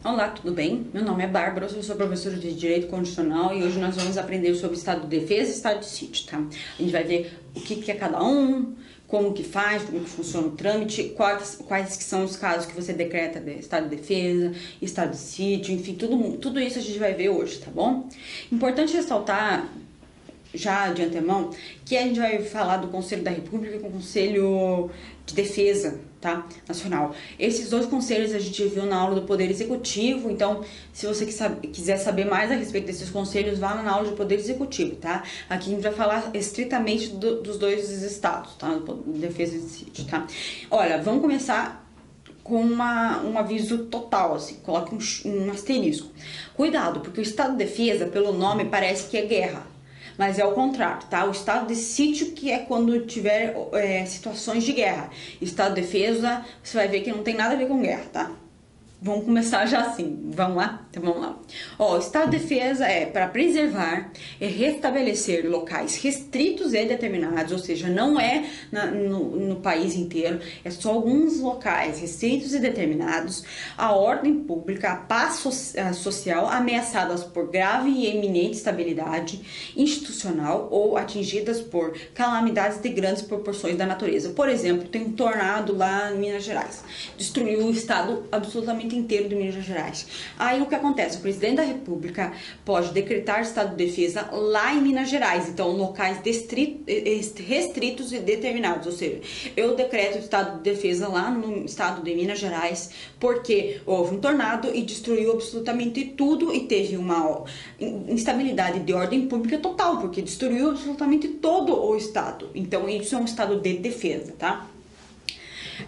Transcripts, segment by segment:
Olá, tudo bem? Meu nome é Bárbara, eu sou professora de Direito Constitucional e hoje nós vamos aprender sobre Estado de Defesa e Estado de Sítio, tá? A gente vai ver o que é cada um, como que faz, como que funciona o trâmite, quais que são os casos que você decreta de Estado de Defesa, Estado de Sítio, enfim, tudo isso a gente vai ver hoje, tá bom? Importante ressaltar já de antemão que a gente vai falar do Conselho da República com o Conselho de Defesa, tá? Nacional. Esses dois conselhos a gente viu na aula do Poder Executivo, então se você quiser saber mais a respeito desses conselhos, vá na aula de Poder Executivo, tá? Aqui a gente vai falar estritamente dos dois estados, tá? Defesa e Sítio, tá? Olha, vamos começar com um aviso total, assim, coloque um asterisco. Cuidado, porque o Estado de Defesa, pelo nome, parece que é guerra. Mas é o contrário, tá? O estado de sítio que é quando tiver situações de guerra. Estado de defesa, você vai ver que não tem nada a ver com guerra, tá? Vamos começar já assim, vamos lá? Então vamos lá. Ó, o estado de defesa é para preservar e restabelecer locais restritos e determinados, ou seja, não é no país inteiro, é só alguns locais restritos e determinados, a ordem pública, a paz social ameaçadas por grave e eminente instabilidade institucional ou atingidas por calamidades de grandes proporções da natureza. Por exemplo, tem um tornado lá em Minas Gerais, destruiu o estado absolutamente inteiro de Minas Gerais. Aí o que acontece? O presidente da República pode decretar estado de defesa lá em Minas Gerais, então locais restritos e determinados, ou seja, eu decreto estado de defesa lá no estado de Minas Gerais porque houve um tornado e destruiu absolutamente tudo e teve uma instabilidade de ordem pública total, porque destruiu absolutamente todo o estado. Então isso é um estado de defesa, tá?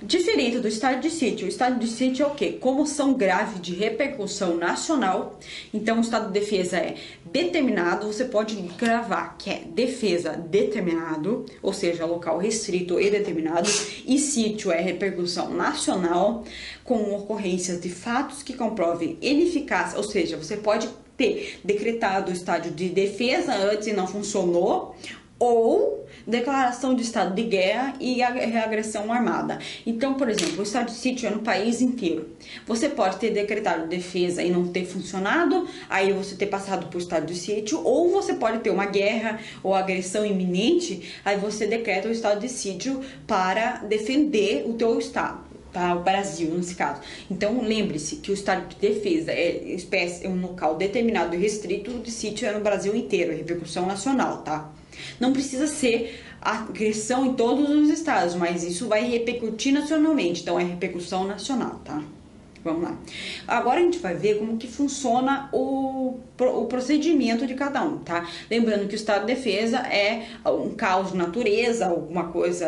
Diferente do estado de sítio. O estado de sítio é o quê? Comoção grave de repercussão nacional. Então, o estado de defesa é determinado. Você pode gravar que é defesa determinado, ou seja, local restrito e determinado. E sítio é repercussão nacional, com ocorrências de fatos que comprovem ineficácia. Ou seja, você pode ter decretado o estado de defesa antes e não funcionou, ou declaração de estado de guerra e agressão armada. Então, por exemplo, o estado de sítio é no país inteiro. Você pode ter decretado defesa e não ter funcionado, aí você ter passado por estado de sítio, ou você pode ter uma guerra ou agressão iminente, aí você decreta o estado de sítio para defender o teu estado. Tá, o Brasil, nesse caso. Então, lembre-se que o estado de defesa é um local determinado e restrito, de sítio é no Brasil inteiro, é repercussão nacional, tá? Não precisa ser agressão em todos os estados, mas isso vai repercutir nacionalmente, então é repercussão nacional, tá? Vamos lá. Agora a gente vai ver como que funciona o procedimento de cada um, tá? Lembrando que o estado de defesa é um caos de natureza, alguma coisa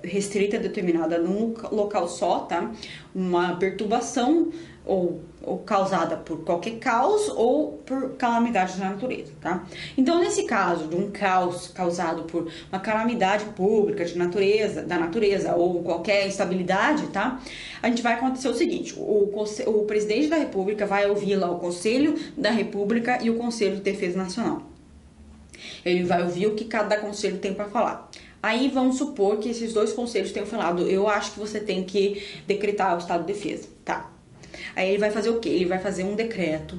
restrita, determinada num local só, tá? Uma perturbação ou causada por qualquer caos ou por calamidade da natureza, tá? Então, nesse caso de um caos causado por uma calamidade pública da natureza ou qualquer instabilidade, tá? A gente vai acontecer o seguinte, o presidente da República vai ouvir lá o Conselho da República e o Conselho de Defesa Nacional. Ele vai ouvir o que cada conselho tem para falar. Aí vamos supor que esses dois conselhos tenham falado, eu acho que você tem que decretar o estado de defesa, tá? Aí ele vai fazer o quê? Ele vai fazer um decreto,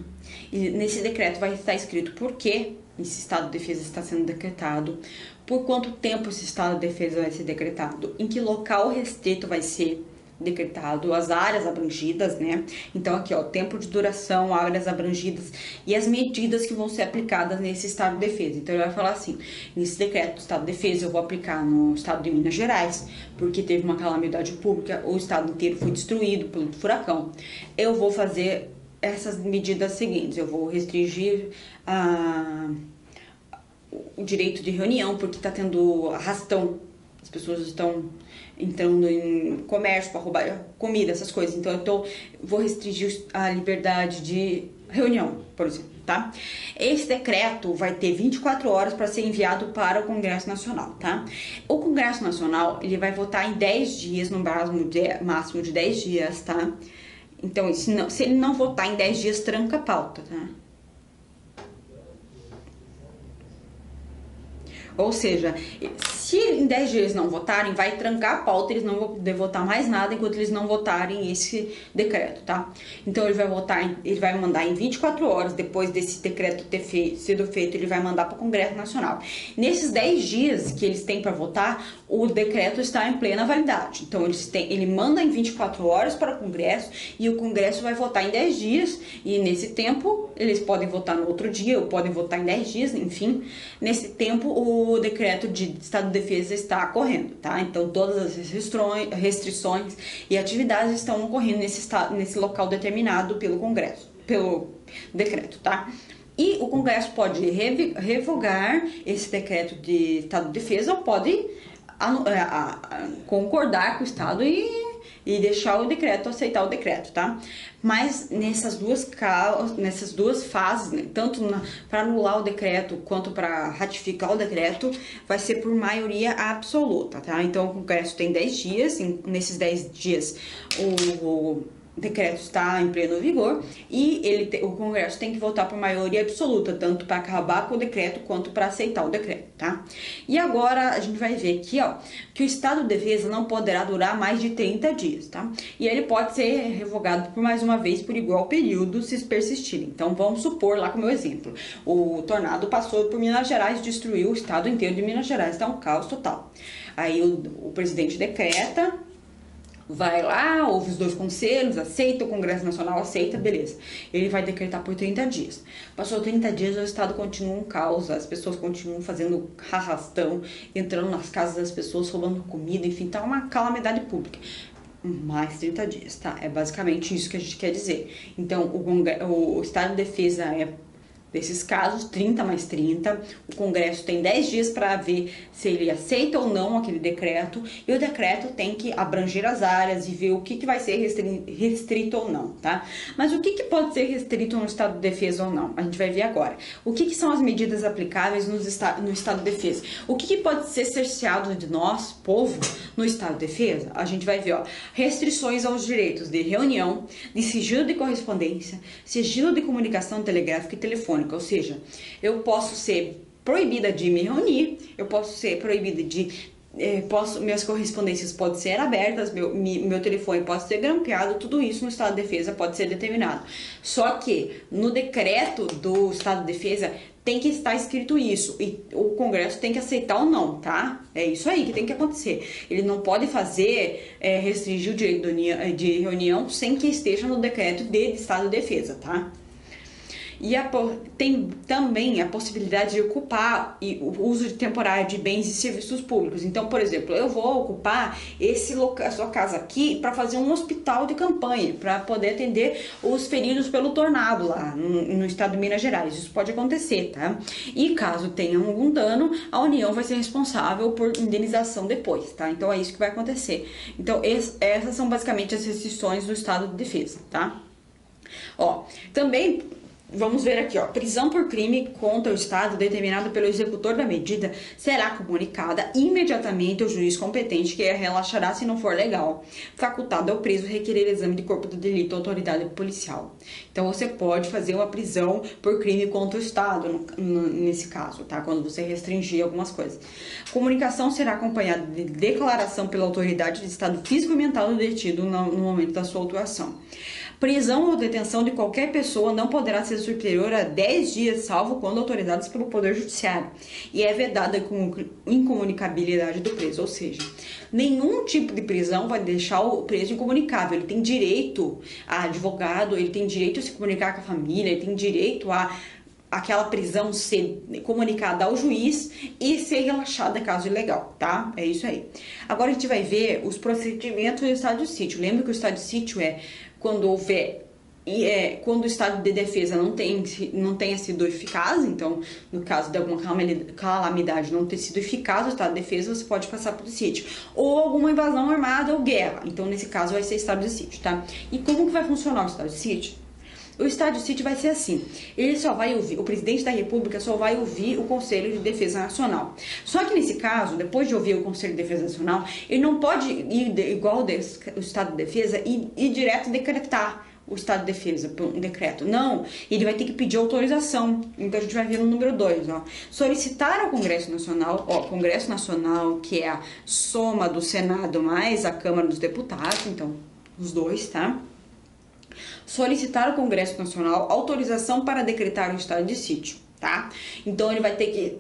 e nesse decreto vai estar escrito por que esse estado de defesa está sendo decretado, por quanto tempo esse estado de defesa vai ser decretado, em que local restrito vai ser decretado, as áreas abrangidas, né? Então aqui, ó, tempo de duração, áreas abrangidas e as medidas que vão ser aplicadas nesse estado de defesa. Então ele vai falar assim, nesse decreto do estado de defesa eu vou aplicar no estado de Minas Gerais, porque teve uma calamidade pública, o estado inteiro foi destruído pelo furacão. Eu vou fazer essas medidas seguintes, eu vou restringir o direito de reunião, porque está tendo arrastão, as pessoas estão entrando em comércio para roubar comida, essas coisas. Então, eu vou restringir a liberdade de reunião, por exemplo, tá? Esse decreto vai ter 24 horas para ser enviado para o Congresso Nacional, tá? O Congresso Nacional, ele vai votar em 10 dias, no máximo de 10 dias, tá? Então, se ele não votar em 10 dias, tranca a pauta, tá? Ou seja, se Se em 10 dias eles não votarem, vai trancar a pauta, eles não vão poder votar mais nada enquanto eles não votarem esse decreto, tá? Então ele vai votar, ele vai mandar em 24 horas depois desse decreto ter sido feito, ele vai mandar para o Congresso Nacional. Nesses 10 dias que eles têm para votar, o decreto está em plena validade. Então ele manda em 24 horas para o Congresso e o Congresso vai votar em 10 dias e nesse tempo eles podem votar no outro dia ou podem votar em 10 dias, enfim. Nesse tempo o decreto de Estado de Defesa está correndo, tá? Então todas as restrições e atividades estão ocorrendo nesse local determinado pelo Congresso, pelo decreto, tá? E o Congresso pode revogar esse decreto de Estado de Defesa ou pode concordar com o Estado e deixar o decreto, aceitar o decreto, tá? Mas nessas duas fases, né, tanto para anular o decreto quanto para ratificar o decreto, vai ser por maioria absoluta, tá? Então o Congresso tem 10 dias, nesses 10 dias o decreto está em pleno vigor e o Congresso tem que votar por maioria absoluta, tanto para acabar com o decreto quanto para aceitar o decreto, tá? E agora a gente vai ver aqui, ó, que o estado de defesa não poderá durar mais de 30 dias, tá? E ele pode ser revogado por mais uma vez por igual período se persistirem. Então vamos supor lá como exemplo, o tornado passou por Minas Gerais e destruiu o estado inteiro de Minas Gerais, tá um caos total. Aí o presidente decreta, vai lá, ouve os dois conselhos, aceita, o Congresso Nacional aceita, beleza. Ele vai decretar por 30 dias. Passou 30 dias, o Estado continua um caos, as pessoas continuam fazendo arrastão, entrando nas casas das pessoas, roubando comida, enfim, tá uma calamidade pública. Mais 30 dias, tá? É basicamente isso que a gente quer dizer. Então, o Estado de Defesa desses casos, 30 mais 30, o Congresso tem 10 dias para ver se ele aceita ou não aquele decreto, e o decreto tem que abranger as áreas e ver o que vai ser restrito ou não, tá? Mas o que pode ser restrito no estado de defesa ou não? A gente vai ver agora. O que são as medidas aplicáveis no estado de defesa? O que pode ser cerceado de nós, povo, no estado de defesa? A gente vai ver, ó, restrições aos direitos de reunião, de sigilo de correspondência, sigilo de comunicação telegráfica e telefônica. Ou seja, eu posso ser proibida de me reunir, eu posso ser proibida de... minhas correspondências podem ser abertas, meu telefone pode ser grampeado, tudo isso no estado de defesa pode ser determinado. Só que no decreto do estado de defesa tem que estar escrito isso e o Congresso tem que aceitar ou não, tá? É isso aí que tem que acontecer. Ele não pode restringir o direito de reunião sem que esteja no decreto de estado de defesa, tá? E tem também a possibilidade de ocupar o uso temporário de bens e serviços públicos. Então, por exemplo, eu vou ocupar a sua casa aqui para fazer um hospital de campanha, para poder atender os feridos pelo tornado lá no estado de Minas Gerais. Isso pode acontecer, tá? E caso tenha algum dano, a União vai ser responsável por indenização depois, tá? Então é isso que vai acontecer. Então essas são basicamente as restrições do estado de defesa, tá? Ó, também... Vamos ver aqui, ó. Prisão por crime contra o Estado determinado pelo executor da medida será comunicada imediatamente ao juiz competente, que a relaxará se não for legal. Facultado ao preso requerer exame de corpo do delito à autoridade policial. Então você pode fazer uma prisão por crime contra o Estado nesse caso, tá? Quando você restringir algumas coisas. Comunicação será acompanhada de declaração pela autoridade de estado físico e mental do detido no momento da sua autuação. Prisão ou detenção de qualquer pessoa não poderá ser superior a 10 dias, salvo quando autorizados pelo Poder Judiciário. E é vedada com incomunicabilidade do preso, ou seja, nenhum tipo de prisão vai deixar o preso incomunicável. Ele tem direito a advogado, ele tem direito a se comunicar com a família, ele tem direito a aquela prisão ser comunicada ao juiz e ser relaxada caso ilegal, tá? É isso aí. Agora a gente vai ver os procedimentos do estado de sítio. Lembra que o estado de sítio é quando quando o estado de defesa não tenha sido eficaz, então no caso de alguma calamidade não ter sido eficaz o estado de defesa, você pode passar por sítio, ou alguma invasão armada ou guerra, então nesse caso vai ser estado de sítio, tá? E como que vai funcionar o estado de sítio? O estado de sítio vai ser assim, ele só vai ouvir, o presidente da República só vai ouvir o Conselho de Defesa Nacional. Só que nesse caso, depois de ouvir o Conselho de Defesa Nacional, ele não pode ir igual o estado de defesa e direto decretar o estado de defesa por um decreto? Não, ele vai ter que pedir autorização. Então a gente vai ver no número 2, ó. Solicitar ao Congresso Nacional, ó, Congresso Nacional, que é a soma do Senado mais a Câmara dos Deputados, então os dois, tá? Solicitar ao Congresso Nacional autorização para decretar o estado de sítio, tá? Então ele vai ter que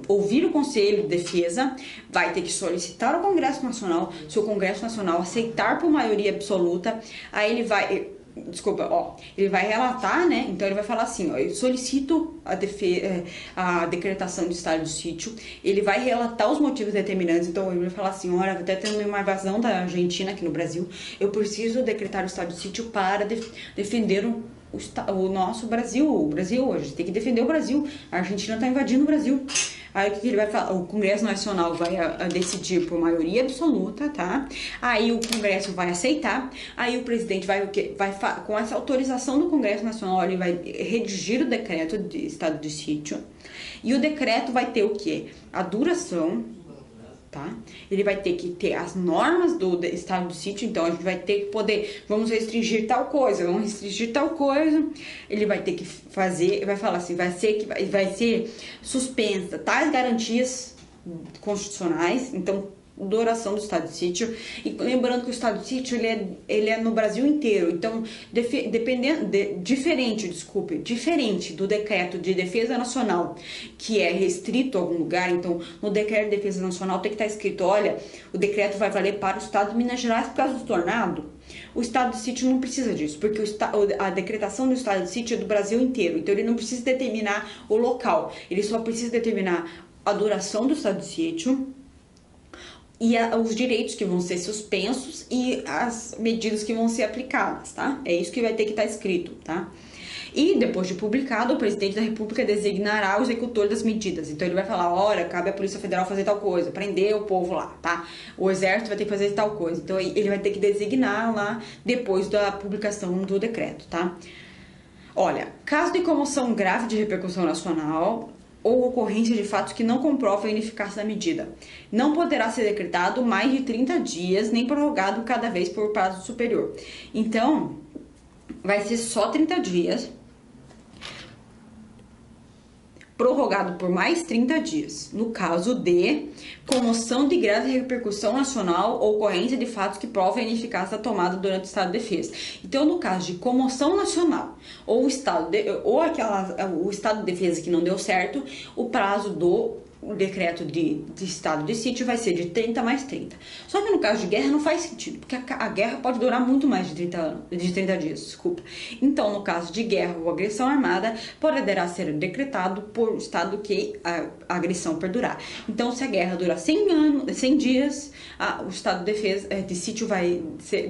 ouvir o Conselho de Defesa, vai ter que solicitar ao Congresso Nacional, se o Congresso Nacional aceitar por maioria absoluta, aí ele vai, ele vai relatar, né? Então ele vai falar assim, ó, eu solicito a decretação de estado de sítio, ele vai relatar os motivos determinantes, então ele vai falar assim, olha, até tendo uma invasão da Argentina aqui no Brasil, eu preciso decretar o estado de sítio para defender o nosso Brasil, o Brasil, a gente tem que defender o Brasil, a Argentina está invadindo o Brasil. Aí o que ele vai falar? O Congresso Nacional vai decidir por maioria absoluta, tá? Aí o Congresso vai aceitar, aí o presidente vai com essa autorização do Congresso Nacional, ele vai redigir o decreto de estado de sítio, e o decreto vai ter o quê? A duração, tá? Ele vai ter que ter as normas do estado de sítio, então a gente vai ter que poder, vamos restringir tal coisa, ele vai ter que fazer, vai falar assim, vai ser suspensa tais garantias constitucionais, então duração do estado de sítio, e lembrando que o estado de sítio ele é no Brasil inteiro, então diferente do decreto de defesa nacional, que é restrito a algum lugar, então no decreto de defesa nacional tem que estar escrito, olha, o decreto vai valer para o estado de Minas Gerais por causa do tornado. O estado de sítio não precisa disso, porque a decretação do estado de sítio é do Brasil inteiro, então ele não precisa determinar o local, ele só precisa determinar a duração do estado de sítio, e os direitos que vão ser suspensos e as medidas que vão ser aplicadas, tá? É isso que vai ter que estar escrito, tá? E depois de publicado, o presidente da República designará o executor das medidas. Então ele vai falar, olha, cabe à Polícia Federal fazer tal coisa, prender o povo lá, tá? O Exército vai ter que fazer tal coisa. Então ele vai ter que designar lá depois da publicação do decreto, tá? Olha, caso de comoção grave de repercussão nacional ou ocorrência de fatos que não comprovam a ineficácia da medida, não poderá ser decretado mais de 30 dias, nem prorrogado cada vez por prazo superior. Então, vai ser só 30 dias, prorrogado por mais 30 dias, no caso de comoção de grave repercussão nacional ou ocorrência de fatos que provem a ineficácia da tomada durante o estado de defesa. Então, no caso de comoção nacional ou o estado de defesa que não deu certo, o prazo do decreto de estado de sítio vai ser de 30 mais 30. Só que no caso de guerra não faz sentido, porque a guerra pode durar muito mais de 30 dias, desculpa. Então, no caso de guerra ou agressão armada, poderá ser decretado por estado que a agressão perdurar. Então, se a guerra durar 100 dias, o estado de defesa de sítio vai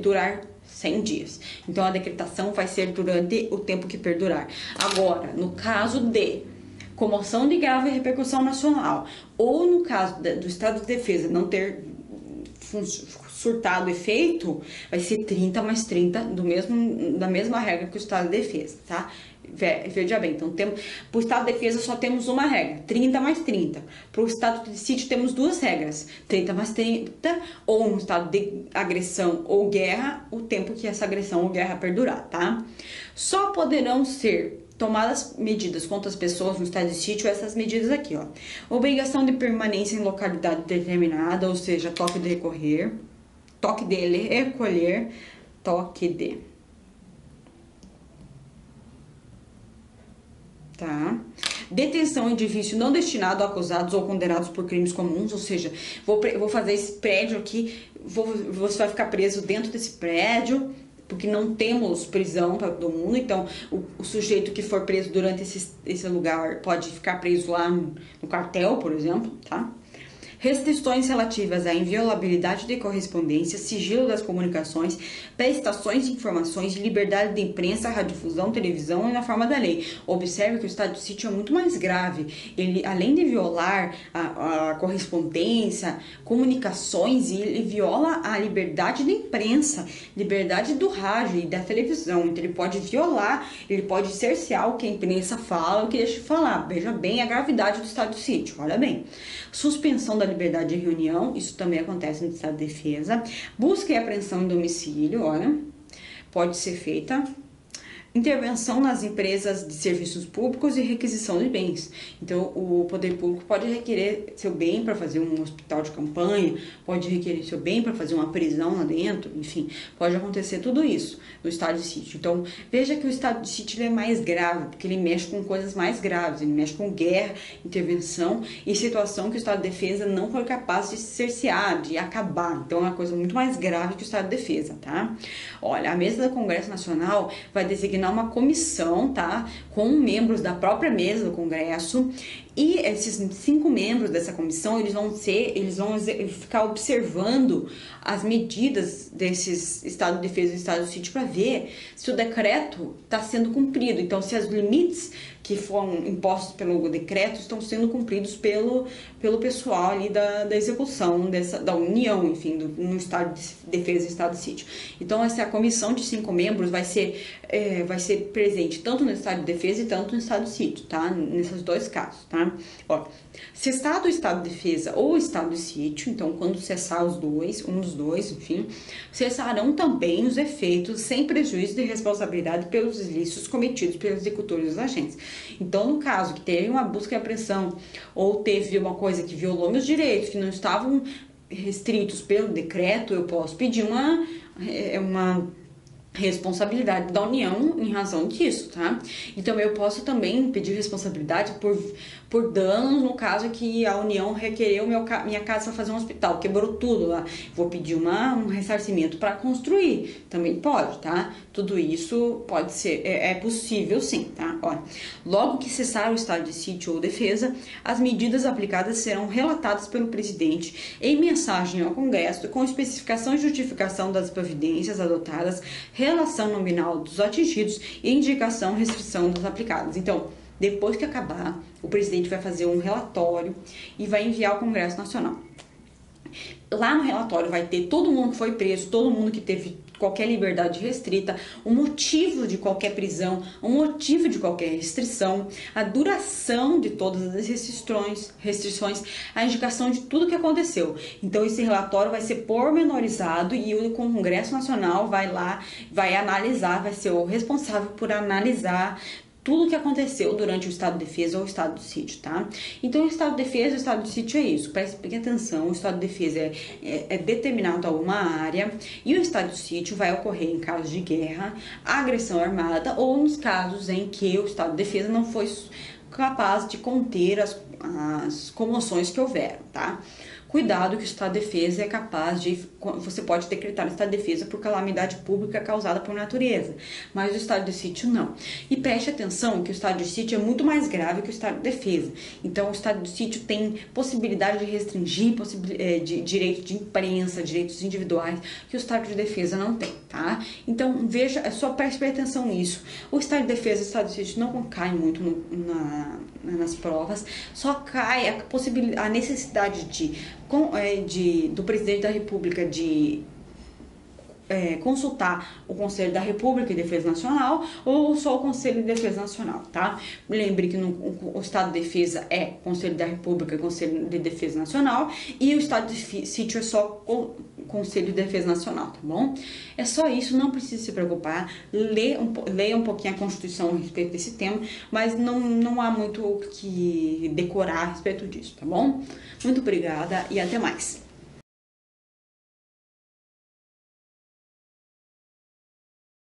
durar 100 dias. Então, a decretação vai ser durante o tempo que perdurar. Agora, no caso de comoção de grave repercussão nacional, ou no caso do estado de defesa não ter surtado efeito, vai ser 30 mais 30 da mesma regra que o estado de defesa, tá? Veja bem, então para o estado de defesa só temos uma regra, 30 mais 30. Para o estado de sítio temos duas regras, 30 mais 30, ou no estado de agressão ou guerra, o tempo que essa agressão ou guerra perdurar, tá? Só poderão ser tomadas medidas contra as pessoas no estado de sítio, essas medidas aqui, ó. Obrigação de permanência em localidade determinada, ou seja, toque de recolher, tá? Detenção em edifício não destinado a acusados ou condenados por crimes comuns, ou seja, vou fazer esse prédio aqui, você vai ficar preso dentro desse prédio, porque não temos prisão para todo mundo, então o sujeito que for preso durante esse lugar pode ficar preso lá no quartel, por exemplo, tá? Restrições relativas à inviolabilidade de correspondência, sigilo das comunicações, prestações de informações, liberdade de imprensa, radiodifusão, televisão e na forma da lei. Observe que o estado de sítio é muito mais grave. Ele, além de violar a correspondência, comunicações, ele viola a liberdade da imprensa, liberdade do rádio e da televisão. Então ele pode violar, ele pode cercear o que a imprensa fala, o que deixa de falar. Veja bem a gravidade do estado de sítio, olha bem. Suspensão da liberdade de reunião, isso também acontece no estado de defesa. Busca e apreensão em domicílio, olha, pode ser feita, intervenção nas empresas de serviços públicos e requisição de bens. Então, o poder público pode requerer seu bem para fazer um hospital de campanha, pode requerer seu bem para fazer uma prisão lá dentro, enfim, pode acontecer tudo isso no estado de sítio. Então, veja que o estado de sítio é mais grave, porque ele mexe com coisas mais graves, ele mexe com guerra, intervenção e situação que o estado de defesa não foi capaz de cercear, de acabar. Então, é uma coisa muito mais grave que o estado de defesa, tá? Olha, a mesa do Congresso Nacional vai designar uma comissão, tá? Com membros da própria mesa do Congresso, e esses 5 membros dessa comissão, eles vão ficar observando as medidas desses estado de defesa e estado de sítio para ver se o decreto está sendo cumprido. Então, se os limites que foram impostos pelo decreto estão sendo cumpridos pelo pessoal ali da execução da União, enfim, no estado de defesa e estado de sítio. Então, essa comissão de 5 membros vai ser presente tanto no estado de defesa e tanto no estado de sítio, tá? Nesses 2 casos, tá? Ó, se está do estado de defesa ou estado de sítio, então quando cessar um dos dois, enfim, cessarão também os efeitos sem prejuízo de responsabilidade pelos ilícitos cometidos pelos executores dos agentes. Então, no caso que teve uma busca e apreensão ou teve uma coisa que violou meus direitos, que não estavam restritos pelo decreto, eu posso pedir uma responsabilidade da União em razão disso, tá? Então, eu posso também pedir responsabilidade por danos, no caso que a União requereu minha casa para fazer um hospital, quebrou tudo lá. Vou pedir um ressarcimento para construir, também pode, tá? Tudo isso pode ser, é possível sim, tá? Olha, logo que cessar o estado de sítio ou defesa, as medidas aplicadas serão relatadas pelo presidente em mensagem ao Congresso, com especificação e justificação das providências adotadas, relação nominal dos atingidos e indicação restrição das aplicadas. Então, depois que acabar, o presidente vai fazer um relatório e vai enviar ao Congresso Nacional. Lá no relatório vai ter todo mundo que foi preso, todo mundo que teve qualquer liberdade restrita, o motivo de qualquer prisão, o motivo de qualquer restrição, a duração de todas as restrições, a indicação de tudo que aconteceu. Então, esse relatório vai ser pormenorizado e o Congresso Nacional vai lá, vai analisar, vai ser o responsável por analisar tudo o que aconteceu durante o estado de defesa ou o estado de sítio, tá? Então, o estado de defesa e o estado de sítio é isso. Preste atenção, o estado de defesa é determinado a uma área e o estado de sítio vai ocorrer em casos de guerra, agressão armada ou nos casos em que o estado de defesa não foi capaz de conter as comoções que houveram, tá? Cuidado que o estado de defesa é capaz você pode decretar o estado de defesa por calamidade pública causada por natureza, mas o estado de sítio não. E preste atenção que o estado de sítio é muito mais grave que o estado de defesa. Então, o estado de sítio tem possibilidade de restringir de direito de imprensa, direitos individuais, que o estado de defesa não tem, tá? Então, veja, só preste atenção nisso. O estado de defesa e o estado de sítio não caem muito nas provas, só cai a necessidade do presidente da República de consultar o Conselho da República de Defesa Nacional ou só o Conselho de Defesa Nacional, tá? Lembre que o Estado de Defesa é Conselho da República e Conselho de Defesa Nacional e o Estado de Sítio é só o Conselho de Defesa Nacional, tá bom? É só isso, não precisa se preocupar, leia um pouquinho a Constituição a respeito desse tema, mas não há muito o que decorar a respeito disso, tá bom? Muito obrigada e até mais!